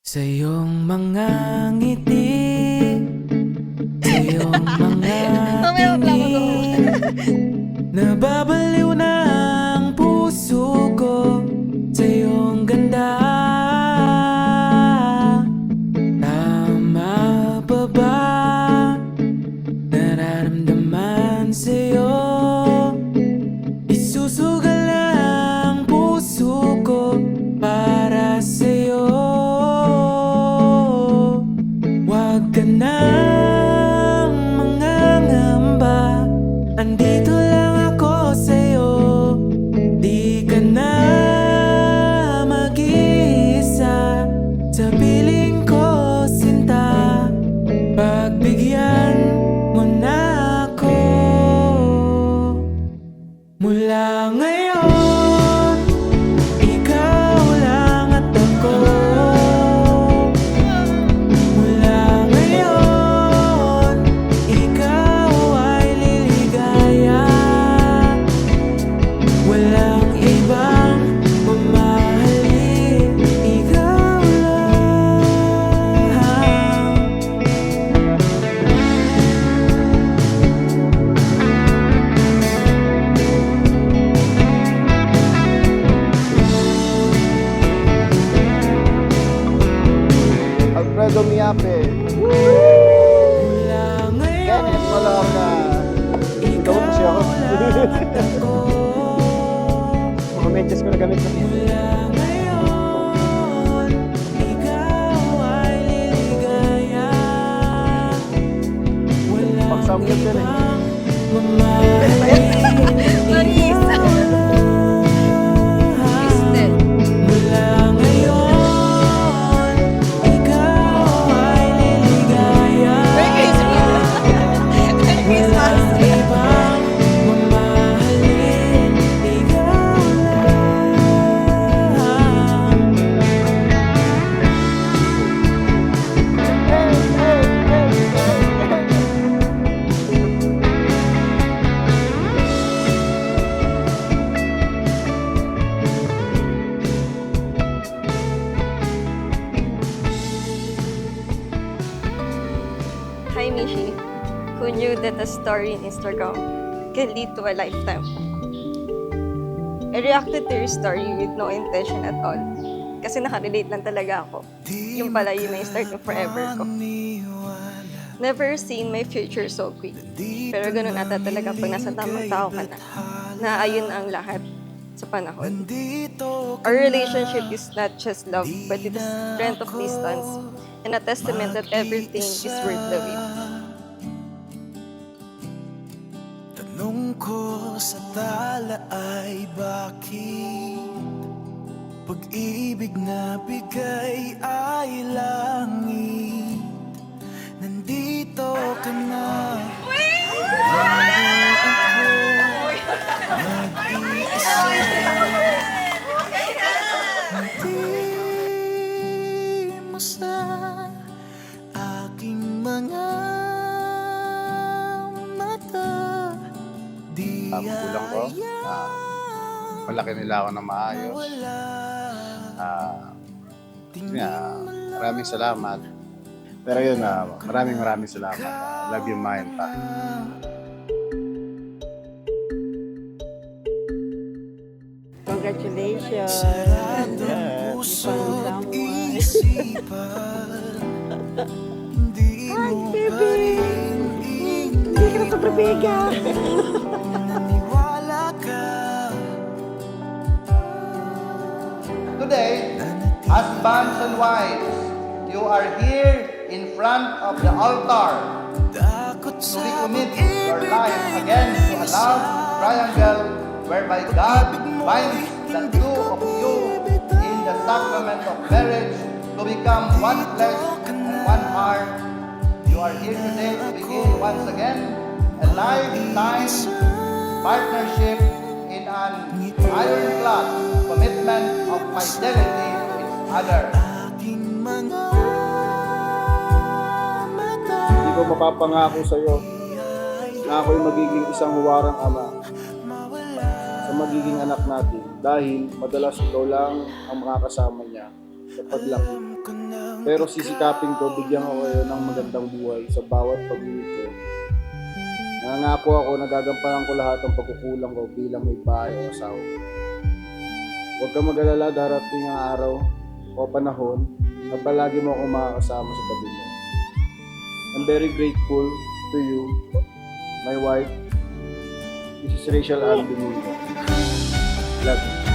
Sa iyong mga ngiti, sa iyong mga tingin, nababaliw na ang puso ko sa iyong ganda. Tama pa ba nararamdaman sa'yo? Isusugal ang puso ko para sa'yo. Huwag ka nang mangangamba, andito lang ako sa'yo. Di ka na mag-iisa sa piling ko, sinta. Pagbigyan mo na ako. Mula ngayon, ikaw lang at ako. Mula ngayon, ikaw ay liligaya. Walang ibang mamahalin, ikaw lang. Alfredo Miape, Mula ngayon, Kenneth Malaka. Ikaw mo siya ako. Mga medyas ko na gamit ko. mula ngayon, ikaw ay liligaya. Walang Pagsamyot yan eh. ibang mamahalin, ikaw lang. Mula ngayon, ikaw ay liligaya. Walang ibang mamahalin, ikaw lang. Hi Mishi, who knew that a story in Instagram can lead to a lifetime? I reacted to your story with no intention at all. Kasi nakarelate lang talaga ako. Yung pala yun na yung start ng forever ko. Never seen my future so quick. Pero ganun ata talaga pag nasa tamang tao ka na. Na ayun ang lahat sa panahon. Our relationship is not just love, but it is strength of distance and a testament that everything is worth the wait. Tanong ko sa tala ay bakit pag-ibig na bigay ay langit. Nandito ka na. Hindi mo sa aking mga mata. Di Magulang ko. Malaki nila ako na maayos. Yun nga, maraming salamat. Pero yun, maraming salamat. Love you, Mayan pa. Congratulations! Puso't isipan, hindi mo pa rin Hindi ka na sa pabigan! naniwala ka. Today, husbands and wives, you are here in front of the altar Takot to sa recommit your life again to a love triangle whereby God binds the two of you in the sacrament of marriage to become one flesh and one heart. You are here today to begin once again a lifetime partnership in an ironclad commitment of fidelity to each other. aking mga mata. Hindi ko mapapangako sa iyo na ako'y magiging isang huwarang ama sa magiging anak natin dahil madalas ikaw lang ang makakasama niya sa paglaki. Pero sisikapin ko, bigyan ko kayo ng magandang buhay sa bawat pag-uwi ko. Nangako ako na gagampanan ko lahat ng pagkukulang ko bilang may bahay o asawa. Huwag kang mag-alala, darating ang araw o panahon na palagi mo akong makakasama sa tabi mo. I'm very grateful to you, my wife, Mrs. Rachel Ann Domingo. Love you.